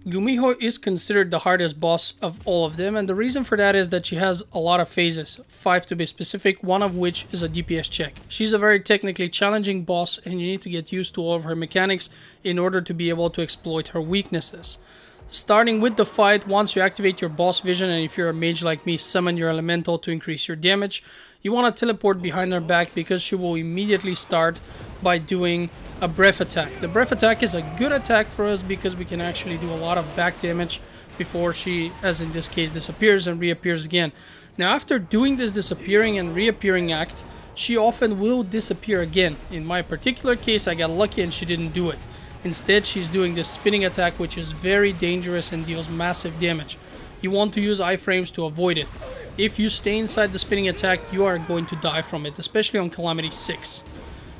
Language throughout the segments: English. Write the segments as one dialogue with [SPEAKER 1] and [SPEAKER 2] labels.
[SPEAKER 1] Gumiho is considered the hardest boss of all of them, and the reason for that is that she has a lot of phases, 5 to be specific, one of which is a DPS check. She's a very technically challenging boss, and you need to get used to all of her mechanics in order to be able to exploit her weaknesses. Starting with the fight, once you activate your boss vision, and if you're a mage like me, summon your elemental to increase your damage, you want to teleport behind her back because she will immediately start by doing a breath attack. The breath attack is a good attack for us because we can actually do a lot of back damage before she, as in this case, disappears and reappears again. Now after doing this disappearing and reappearing act, she often will disappear again. In my particular case, I got lucky and she didn't do it. Instead, she's doing this spinning attack, which is very dangerous and deals massive damage. You want to use iframes to avoid it. If you stay inside the spinning attack, you are going to die from it, especially on Calamity 6.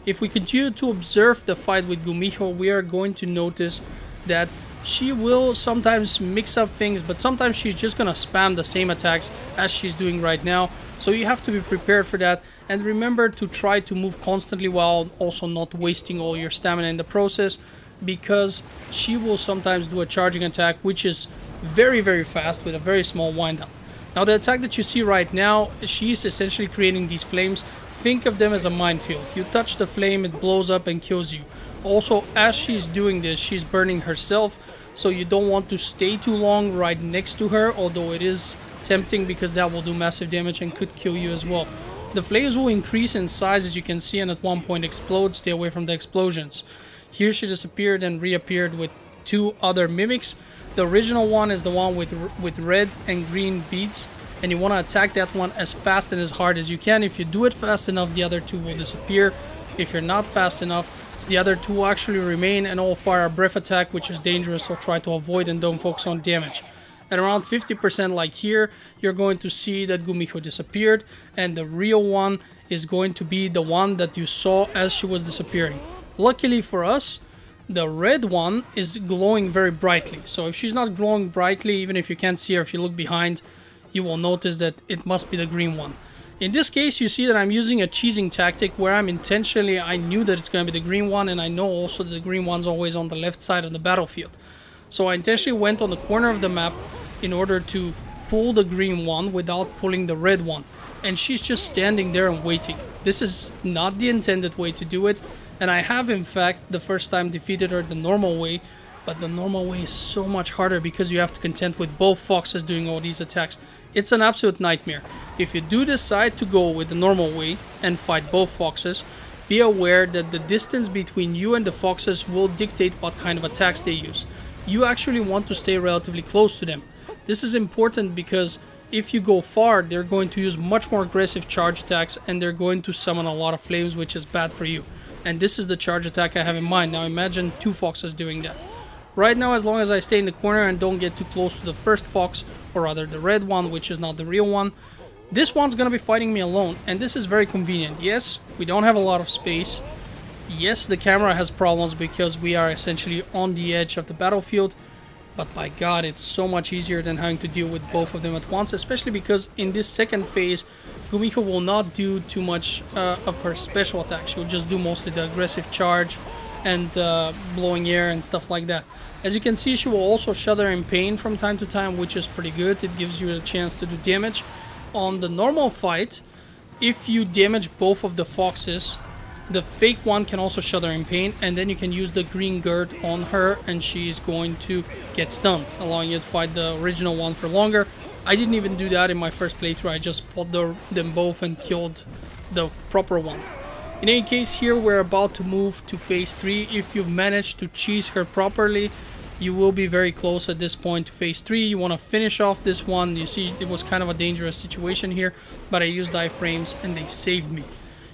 [SPEAKER 1] If we continue to observe the fight with Gumiho, we are going to notice that she will sometimes mix up things, but sometimes she's just gonna spam the same attacks as she's doing right now. So you have to be prepared for that, and remember to try to move constantly while also not wasting all your stamina in the process, because she will sometimes do a charging attack which is very fast with a very small wind up. Now the attack that you see right now, she's essentially creating these flames. Think of them as a minefield. You touch the flame, it blows up and kills you. Also, as she's doing this, she's burning herself, so you don't want to stay too long right next to her, although it is tempting because that will do massive damage and could kill you as well. The flames will increase in size, as you can see, and at one point explode. Stay away from the explosions. Here she disappeared and reappeared with 2 other mimics. The original one is the one with red and green beads, and you want to attack that one as fast and as hard as you can. If you do it fast enough, the other 2 will disappear. If you're not fast enough, the other 2 will actually remain and all fire a breath attack, which is dangerous, so try to avoid and don't focus on damage. At around 50% like here, you're going to see that Gumiho disappeared, and the real one is going to be the one that you saw as she was disappearing. Luckily for us, the red one is glowing very brightly. So if she's not glowing brightly, even if you can't see her, if you look behind, you will notice that it must be the green one. In this case, you see that I'm using a cheesing tactic where I knew that it's going to be the green one, and I know also that the green one's always on the left side of the battlefield. So I intentionally went on the corner of the map in order to pull the green one without pulling the red one. And she's just standing there and waiting. This is not the intended way to do it. And I have, in fact, the first time defeated her the normal way, but the normal way is so much harder because you have to contend with both foxes doing all these attacks. It's an absolute nightmare. If you do decide to go with the normal way and fight both foxes, be aware that the distance between you and the foxes will dictate what kind of attacks they use. You actually want to stay relatively close to them. This is important because if you go far, they're going to use much more aggressive charge attacks, and they're going to summon a lot of flames, which is bad for you. And this is the charge attack I have in mind. Now imagine 2 foxes doing that. Right now, as long as I stay in the corner and don't get too close to the first fox, or rather the red one, which is not the real one, this one's gonna be fighting me alone, and this is very convenient. Yes, we don't have a lot of space. Yes, the camera has problems because we are essentially on the edge of the battlefield, but by God, it's so much easier than having to deal with both of them at once, especially because in this second phase, Gumiho will not do too much of her special attack. She'll just do mostly the aggressive charge and blowing air and stuff like that. As you can see, she will also shudder in pain from time to time, which is pretty good. It gives you a chance to do damage. On the normal fight, if you damage both of the foxes, the fake one can also shudder in pain, and then you can use the green gird on her and she's going to get stunned, allowing you to fight the original one for longer. I didn't even do that in my first playthrough. I just fought them both and killed the proper one. In any case, here we're about to move to phase 3. If you've managed to cheese her properly, you will be very close at this point to phase 3. You want to finish off this one. You see, it was kind of a dangerous situation here, but I used iframes and they saved me.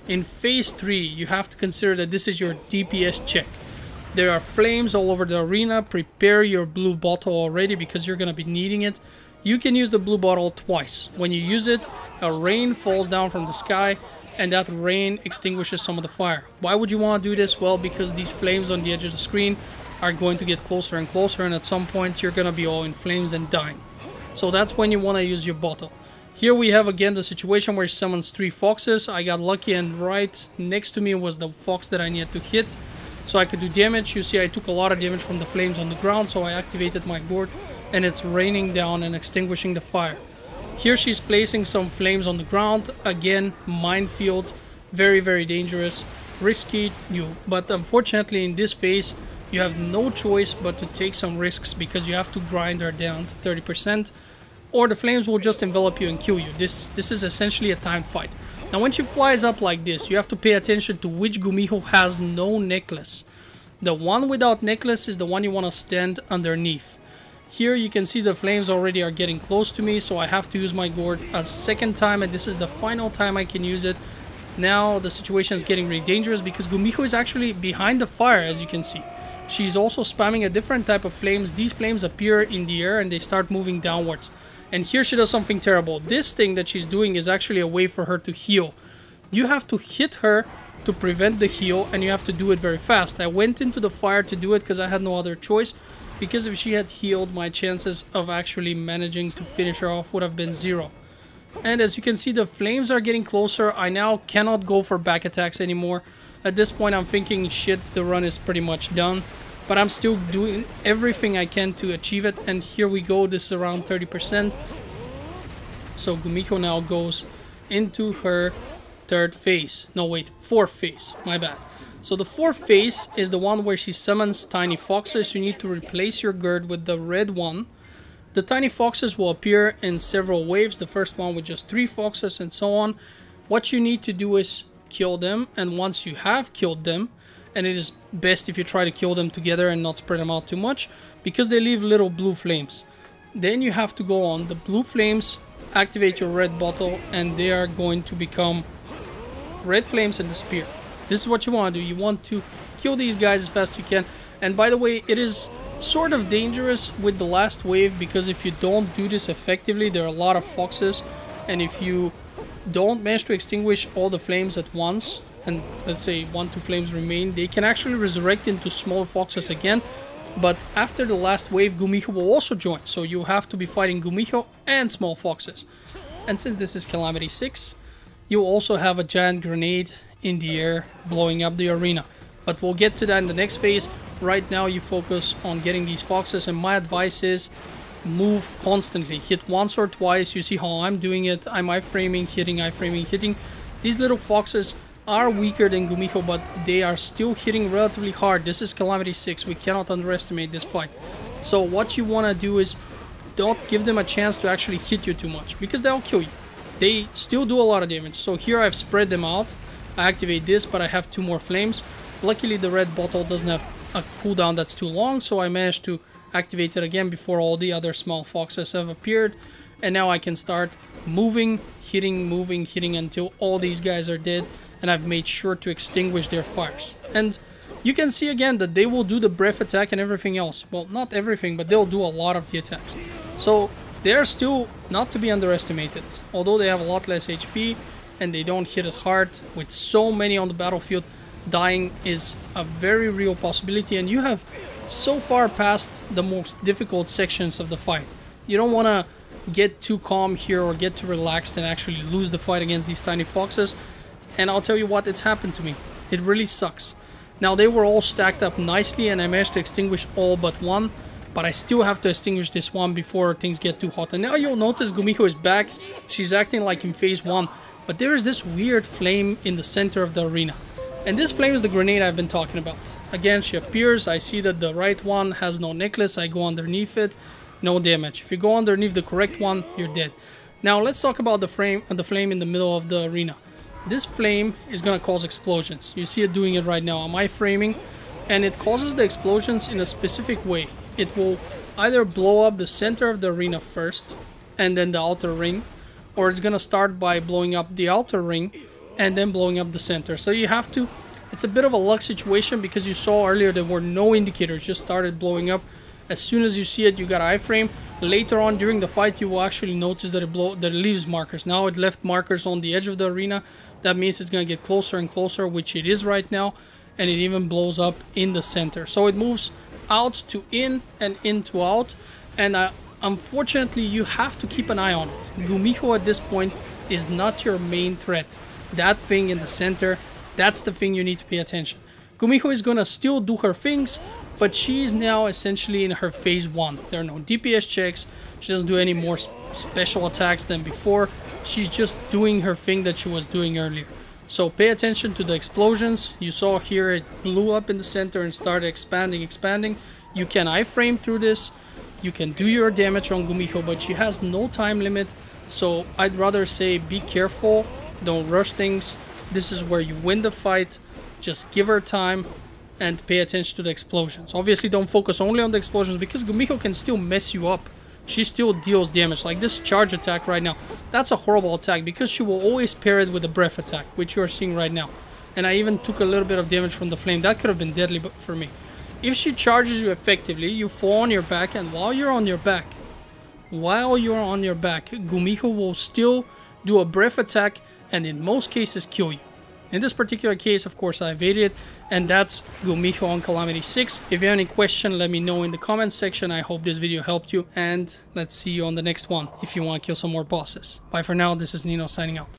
[SPEAKER 1] In phase 3, you have to consider that this is your DPS check. There are flames all over the arena. Prepare your blue bottle already because you're going to be needing it. You can use the blue bottle twice. When you use it, a rain falls down from the sky, and that rain extinguishes some of the fire. Why would you want to do this? Well, because these flames on the edge of the screen are going to get closer and closer, and at some point you're going to be all in flames and dying. So that's when you want to use your bottle. Here we have again the situation where she summons 3 foxes. I got lucky, and right next to me was the fox that I needed to hit. so I could do damage. You see I took a lot of damage from the flames on the ground, so I activated my gourd and it's raining down and extinguishing the fire. Here she's placing some flames on the ground. Again, minefield, very, very dangerous, risky, but unfortunately in this phase you have no choice but to take some risks because you have to grind her down to 30%, or the flames will just envelop you and kill you. This is essentially a time fight. Now when she flies up like this, you have to pay attention to which Gumiho has no necklace. The one without necklace is the one you want to stand underneath. Here you can see the flames already are getting close to me, so I have to use my gourd a second time, and this is the final time I can use it. Now the situation is getting really dangerous because Gumiho is actually behind the fire, as you can see. She's also spamming a different type of flames. These flames appear in the air and they start moving downwards. And here she does something terrible. This thing that she's doing is actually a way for her to heal. You have to hit her to prevent the heal, and you have to do it very fast. I went into the fire to do it because I had no other choice, because if she had healed, my chances of actually managing to finish her off would have been 0. And as you can see, the flames are getting closer. I now cannot go for back attacks anymore. At this point I'm thinking, shit, the run is pretty much done. But I'm still doing everything I can to achieve it. And here we go, this is around 30%. So Gumiho now goes into her third phase. No, wait, fourth phase, my bad. So the fourth phase is the one where she summons tiny foxes. You need to replace your gourd with the red one. The tiny foxes will appear in several waves. The first one with just 3 foxes and so on. What you need to do is kill them, and once you have killed them, and it is best if you try to kill them together and not spread them out too much, because they leave little blue flames. Then you have to go on the blue flames, activate your red bottle, and they are going to become red flames and disappear. This is what you want to do. You want to kill these guys as fast as you can. And by the way, it is sort of dangerous with the last wave, because if you don't do this effectively, there are a lot of foxes, and if you don't manage to extinguish all the flames at once, and let's say 1-2 flames remain, they can actually resurrect into small foxes again. But after the last wave, Gumiho will also join, so you have to be fighting Gumiho and small foxes. And since this is Calamity 6, you also have a giant grenade in the air blowing up the arena. But we'll get to that in the next phase. Right now you focus on getting these foxes, and my advice is move constantly. Hit once or twice. You see how I'm doing it. I'm iframing, hitting, iframing, hitting. These little foxes are weaker than Gumiho, but they are still hitting relatively hard. This is Calamity 6. We cannot underestimate this fight. So what you want to do is don't give them a chance to actually hit you too much, because they'll kill you. They still do a lot of damage. So here I've spread them out. I activate this, but I have 2 more flames. Luckily the red bottle doesn't have a cooldown that's too long, so I managed to activate it again before all the other small foxes have appeared. And now I can start moving, hitting until all these guys are dead, and I've made sure to extinguish their fires. And you can see again that they will do the breath attack and everything else. Well, not everything, but they'll do a lot of the attacks. So they are still not to be underestimated. Although they have a lot less HP and they don't hit as hard, with so many on the battlefield, dying is a very real possibility, and you have so far passed the most difficult sections of the fight. You don't want to get too calm here or get too relaxed and actually lose the fight against these tiny foxes. And I'll tell you what, it's happened to me. It really sucks. Now they were all stacked up nicely and I managed to extinguish all but one, but I still have to extinguish this one before things get too hot. And now you'll notice Gumiho is back. She's acting like in phase 1, but there is this weird flame in the center of the arena. And this flame is the grenade I've been talking about. Again, she appears, I see that the right one has no necklace, I go underneath it, no damage. If you go underneath the correct one, you're dead. Now let's talk about the flame in the middle of the arena. This flame is going to cause explosions. You see it doing it right now. I'm iframing, and it causes the explosions in a specific way. It will either blow up the center of the arena first, and then the outer ring, or it's going to start by blowing up the outer ring, and then blowing up the center. So you have to, it's a bit of a luck situation, because you saw earlier there were no indicators, just started blowing up. As soon as you see it, you got iframe. Later on during the fight, you will actually notice that it leaves markers. Now it left markers on the edge of the arena. That means it's going to get closer and closer, which it is right now, and it even blows up in the center. So it moves out to in and in to out, and unfortunately you have to keep an eye on it. Gumiho at this point is not your main threat. That thing in the center, that's the thing you need to pay attention. Gumiho is gonna still do her things, but she's now essentially in her phase 1. There are no DPS checks, she doesn't do any more special attacks than before, she's just doing her thing that she was doing earlier. So pay attention to the explosions. You saw here it blew up in the center and started expanding. You can iframe through this, you can do your damage on Gumiho, but she has no time limit, so I'd rather say be careful, don't rush things. This is where you win the fight. Just give her time and pay attention to the explosions. Obviously don't focus only on the explosions because Gumiho can still mess you up. She still deals damage. Like this charge attack right now, that's a horrible attack because she will always pair it with a breath attack, which you are seeing right now. And I even took a little bit of damage from the flame. That could have been deadly for me. If she charges you effectively, you fall on your back, and while you're on your back, Gumiho will still do a breath attack and in most cases kill you. In this particular case, of course, I evaded it, and that's Gumiho on Calamity 6. If you have any question, let me know in the comments section. I hope this video helped you, and let's see you on the next one if you want to kill some more bosses. Bye for now, this is Nino signing out.